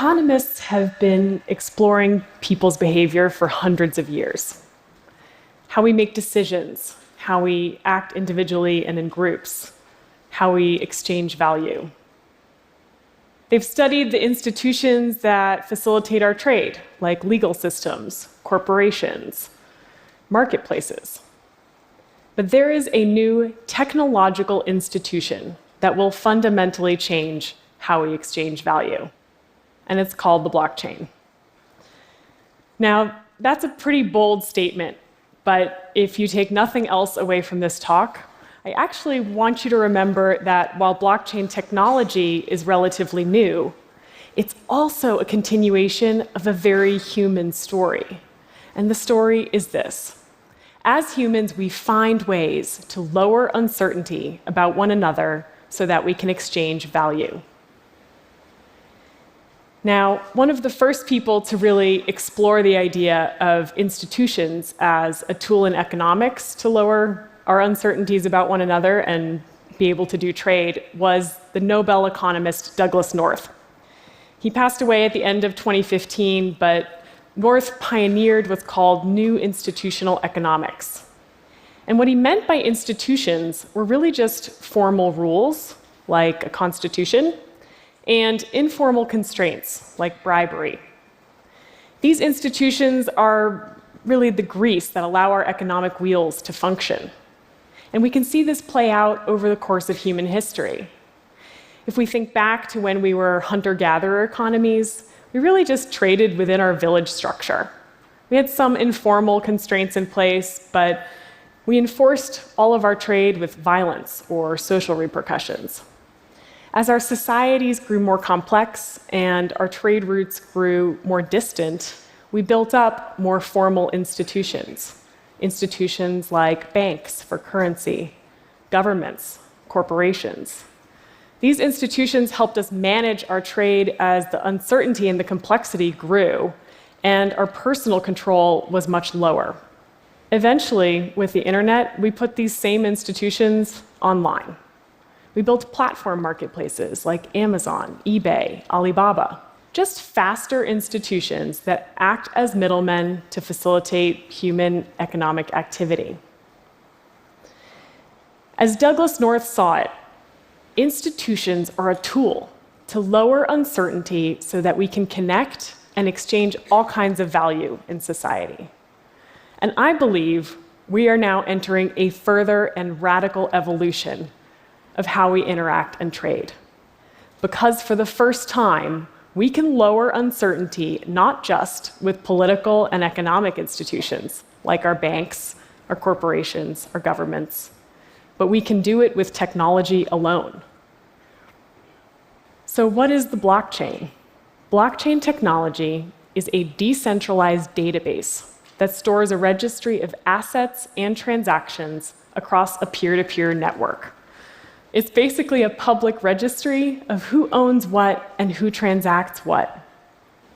Economists have been exploring people's behavior for hundreds of years. How we make decisions, how we act individually and in groups, how we exchange value. They've studied the institutions that facilitate our trade, like legal systems, corporations, marketplaces. But there is a new technological institution that will fundamentally change how we exchange value, and it's called the blockchain. Now, that's a pretty bold statement, but if you take nothing else away from this talk, I actually want you to remember that while blockchain technology is relatively new, it's also a continuation of a very human story. And the story is this. As humans, we find ways to lower uncertainty about one another so that we can exchange value. Now, one of the first people to really explore the idea of institutions as a tool in economics to lower our uncertainties about one another and be able to do trade was the Nobel economist Douglas North. He passed away at the end of 2015, but North pioneered what's called new institutional economics. And what he meant by institutions were really just formal rules, like a constitution, and informal constraints, like bribery. These institutions are really the grease that allow our economic wheels to function. And we can see this play out over the course of human history. If we think back to when we were hunter-gatherer economies, we really just traded within our village structure. We had some informal constraints in place, but we enforced all of our trade with violence or social repercussions. As our societies grew more complex and our trade routes grew more distant, we built up more formal institutions. Institutions like banks for currency, governments, corporations. These institutions helped us manage our trade as the uncertainty and the complexity grew, and our personal control was much lower. Eventually, with the internet, we put these same institutions online. We built platform marketplaces like Amazon, eBay, Alibaba. Just faster institutions that act as middlemen to facilitate human economic activity. As Douglas North saw it, institutions are a tool to lower uncertainty so that we can connect and exchange all kinds of value in society. And I believe we are now entering a further and radical evolution of how we interact and trade. Because for the first time, we can lower uncertainty not just with political and economic institutions, like our banks, our corporations, our governments, but we can do it with technology alone. So what is the blockchain? Blockchain technology is a decentralized database that stores a registry of assets and transactions across a peer-to-peer network. It's basically a public registry of who owns what and who transacts what.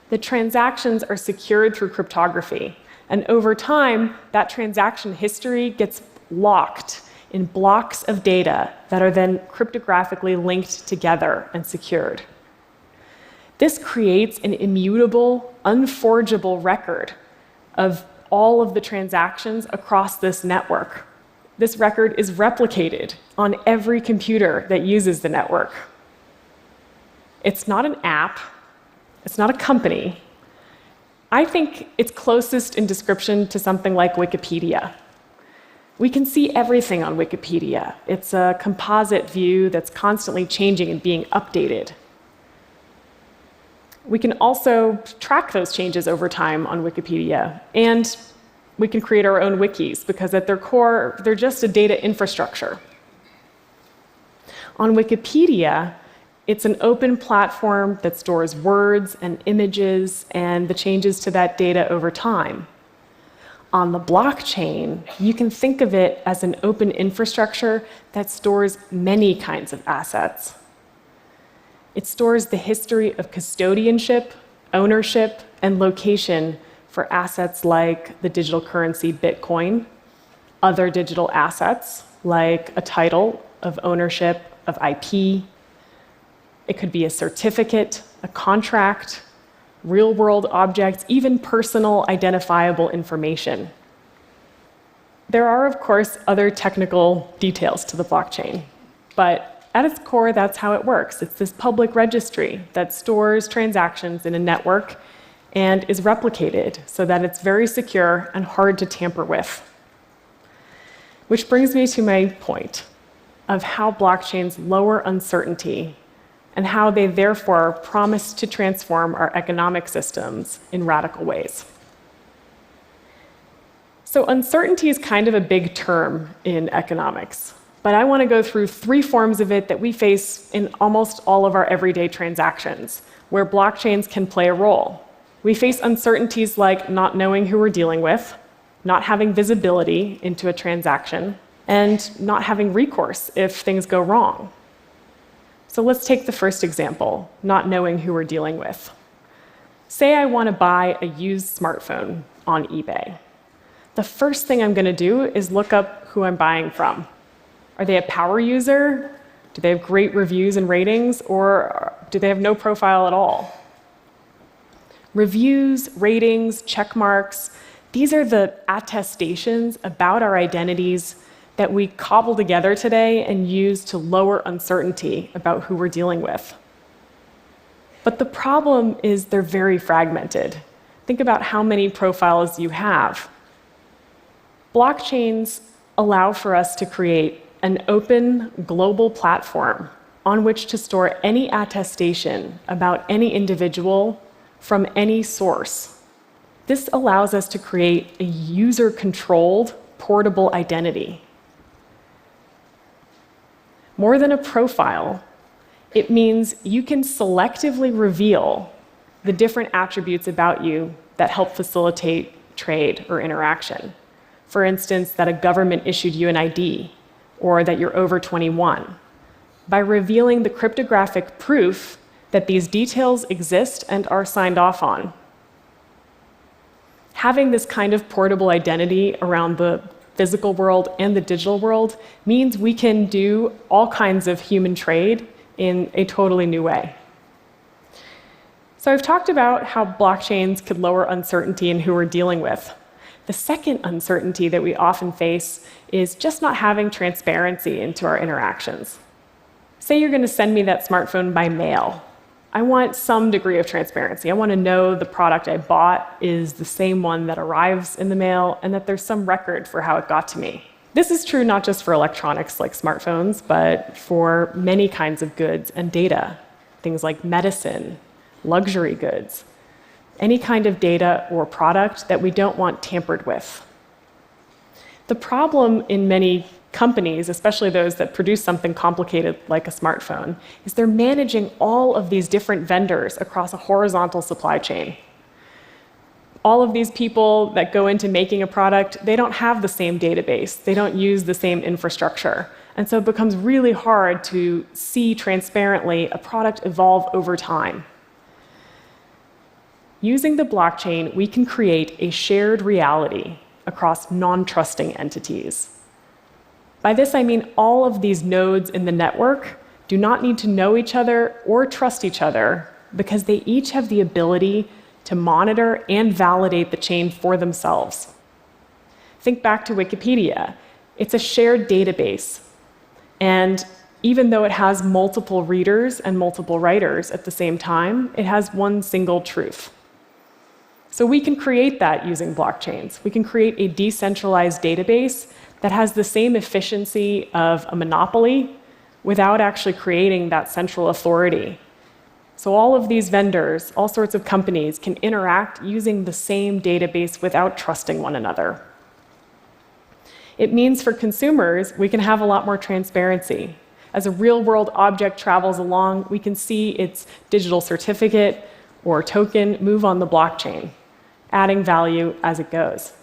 The transactions are secured through cryptography, and over time, that transaction history gets locked in blocks of data that are then cryptographically linked together and secured. This creates an immutable, unforgeable record of all of the transactions across this network. This record is replicated on every computer that uses the network. It's not an app. It's not a company. I think it's closest in description to something like Wikipedia. We can see everything on Wikipedia. It's a composite view that's constantly changing and being updated. We can also track those changes over time on Wikipedia, and we can create our own wikis, because at their core, they're just a data infrastructure. On Wikipedia, it's an open platform that stores words and images and the changes to that data over time. On the blockchain, you can think of it as an open infrastructure that stores many kinds of assets. It stores the history of custodianship, ownership, and location for assets like the digital currency Bitcoin, other digital assets like a title of ownership of IP. It could be a certificate, a contract, real-world objects, even personal identifiable information. There are, of course, other technical details to the blockchain, but at its core, that's how it works. It's this public registry that stores transactions in a network and is replicated so that it's very secure and hard to tamper with. Which brings me to my point of how blockchains lower uncertainty and how they therefore promise to transform our economic systems in radical ways. So uncertainty is kind of a big term in economics, but I want to go through 3 forms of it that we face in almost all of our everyday transactions, where blockchains can play a role. We face uncertainties like not knowing who we're dealing with, not having visibility into a transaction, and not having recourse if things go wrong. So let's take the first example, not knowing who we're dealing with. Say I want to buy a used smartphone on eBay. The first thing I'm going to do is look up who I'm buying from. Are they a power user? Do they have great reviews and ratings? Or do they have no profile at all? Reviews, ratings, check marks, these are the attestations about our identities that we cobble together today and use to lower uncertainty about who we're dealing with. But the problem is they're very fragmented. Think about how many profiles you have. Blockchains allow for us to create an open global platform on which to store any attestation about any individual from any source. This allows us to create a user-controlled, portable identity. More than a profile, it means you can selectively reveal the different attributes about you that help facilitate trade or interaction. For instance, that a government issued you an ID, or that you're over 21, by revealing the cryptographic proof that these details exist and are signed off on. Having this kind of portable identity around the physical world and the digital world means we can do all kinds of human trade in a totally new way. So I've talked about how blockchains could lower uncertainty in who we're dealing with. The second uncertainty that we often face is just not having transparency into our interactions. Say you're going to send me that smartphone by mail. I want some degree of transparency. I want to know the product I bought is the same one that arrives in the mail and that there's some record for how it got to me. This is true not just for electronics like smartphones, but for many kinds of goods and data, things like medicine, luxury goods, any kind of data or product that we don't want tampered with. The problem in many companies, especially those that produce something complicated like a smartphone, is they're managing all of these different vendors across a horizontal supply chain. All of these people that go into making a product, they don't have the same database. They don't use the same infrastructure. And so it becomes really hard to see transparently a product evolve over time. Using the blockchain, we can create a shared reality across non-trusting entities. By this, I mean all of these nodes in the network do not need to know each other or trust each other because they each have the ability to monitor and validate the chain for themselves. Think back to Wikipedia. It's a shared database. And even though it has multiple readers and multiple writers at the same time, it has one single truth. So we can create that using blockchains. We can create a decentralized database that has the same efficiency of a monopoly without actually creating that central authority. So all of these vendors, all sorts of companies, can interact using the same database without trusting one another. It means for consumers, we can have a lot more transparency. As a real-world object travels along, we can see its digital certificate or token move on the blockchain, adding value as it goes.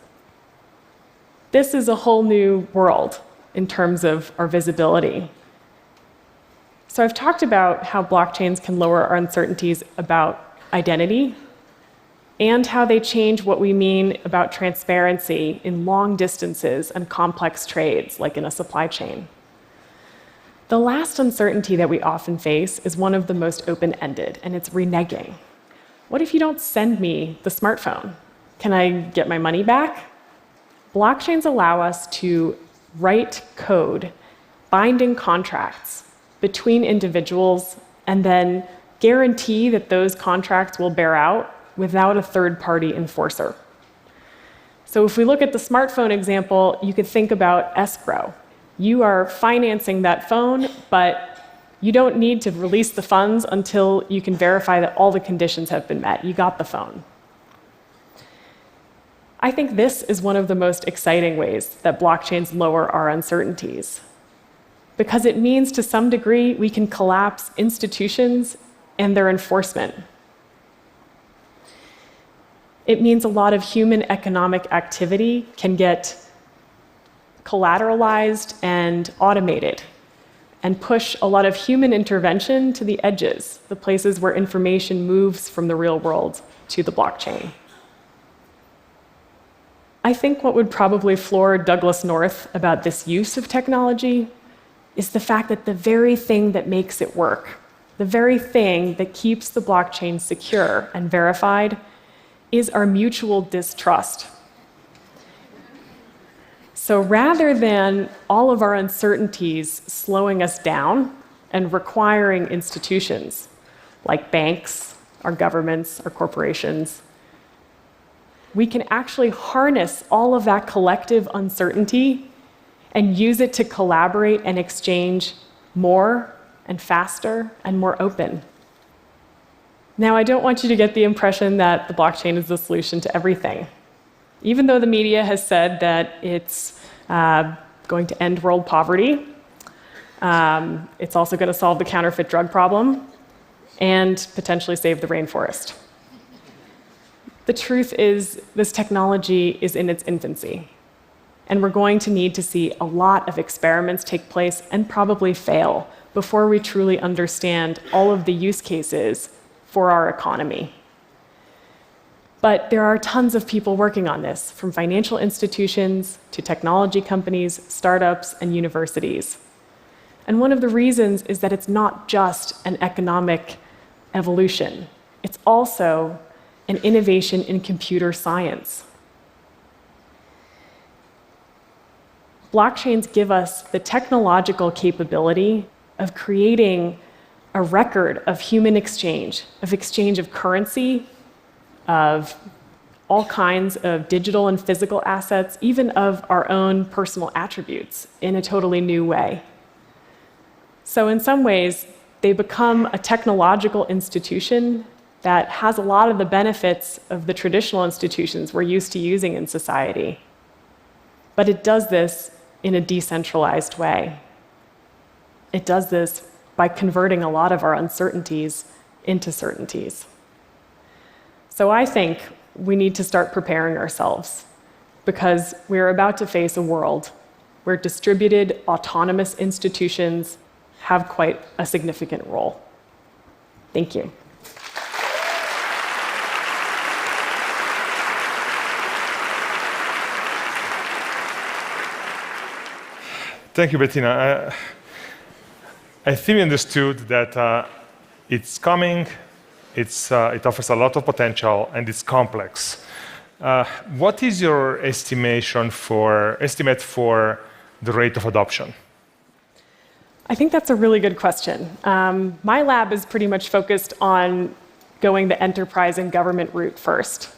This is a whole new world in terms of our visibility. So I've talked about how blockchains can lower our uncertainties about identity and how they change what we mean about transparency in long distances and complex trades, like in a supply chain. The last uncertainty that we often face is one of the most open-ended, and it's reneging. What if you don't send me the smartphone? Can I get my money back? Blockchains allow us to write code, binding contracts between individuals, and then guarantee that those contracts will bear out without a third-party enforcer. So if we look at the smartphone example, you could think about escrow. You are financing that phone, but you don't need to release the funds until you can verify that all the conditions have been met. You got the phone. I think this is one of the most exciting ways that blockchains lower our uncertainties, because it means to some degree we can collapse institutions and their enforcement. It means a lot of human economic activity can get collateralized and automated, and push a lot of human intervention to the edges, the places where information moves from the real world to the blockchain. I think what would probably floor Douglas North about this use of technology is the fact that the very thing that makes it work, the very thing that keeps the blockchain secure and verified, is our mutual distrust. So rather than all of our uncertainties slowing us down and requiring institutions like banks, our governments, our corporations, we can actually harness all of that collective uncertainty and use it to collaborate and exchange more and faster and more open. Now, I don't want you to get the impression that the blockchain is the solution to everything. Even though the media has said that it's going to end world poverty, it's also going to solve the counterfeit drug problem and potentially save the rainforest. The truth is, this technology is in its infancy, and we're going to need to see a lot of experiments take place and probably fail before we truly understand all of the use cases for our economy. But there are tons of people working on this, from financial institutions to technology companies, startups, and universities. And one of the reasons is that it's not just an economic evolution. It's also an innovation in computer science. Blockchains give us the technological capability of creating a record of human exchange of currency, of all kinds of digital and physical assets, even of our own personal attributes, in a totally new way. So in some ways, they become a technological institution that has a lot of the benefits of the traditional institutions we're used to using in society. But it does this in a decentralized way. It does this by converting a lot of our uncertainties into certainties. So I think we need to start preparing ourselves, because we're about to face a world where distributed autonomous institutions have quite a significant role. Thank you. Thank you, Bettina. I think we understood that it's coming, it offers a lot of potential, and it's complex. What is your estimate for the rate of adoption? I think that's a really good question. My lab is pretty much focused on going the enterprise and government route first,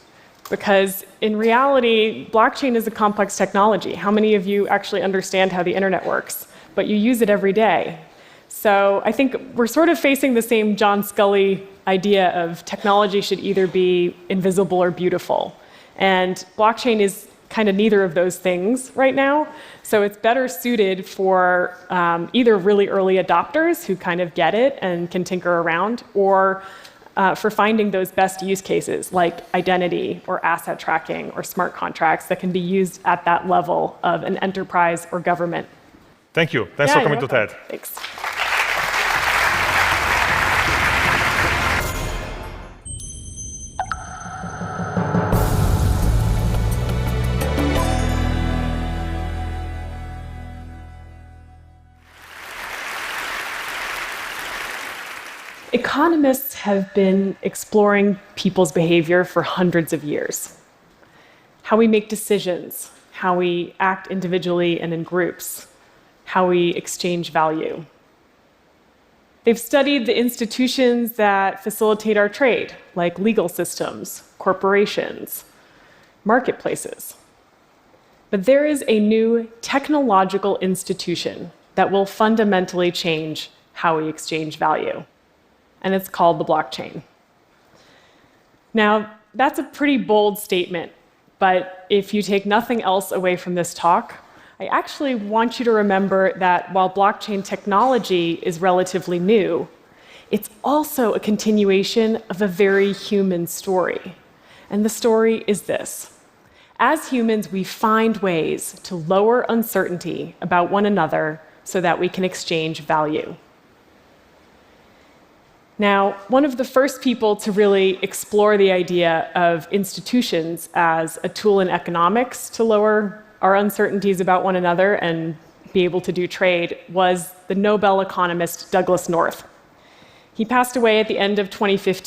because in reality, blockchain is a complex technology. How many of you actually understand how the internet works? But you use it every day. So I think we're sort of facing the same John Scully idea of technology should either be invisible or beautiful. And blockchain is kind of neither of those things right now. So it's better suited for either really early adopters who kind of get it and can tinker around, or for finding those best use cases like identity or asset tracking or smart contracts that can be used at that level of an enterprise or government. Thank you. Thanks for coming to TED. Thanks. Economists have been exploring people's behavior for hundreds of years. How we make decisions, how we act individually and in groups, how we exchange value. They've studied the institutions that facilitate our trade, like legal systems, corporations, marketplaces. But there is a new technological institution that will fundamentally change how we exchange value, and it's called the blockchain. Now, that's a pretty bold statement, but if you take nothing else away from this talk, I actually want you to remember that while blockchain technology is relatively new, it's also a continuation of a very human story. And the story is this: as humans, we find ways to lower uncertainty about one another so that we can exchange value. Now, one of the first people to really explore the idea of institutions as a tool in economics to lower our uncertainties about one another and be able to do trade was the Nobel economist Douglas North. He passed away at the end of 2015.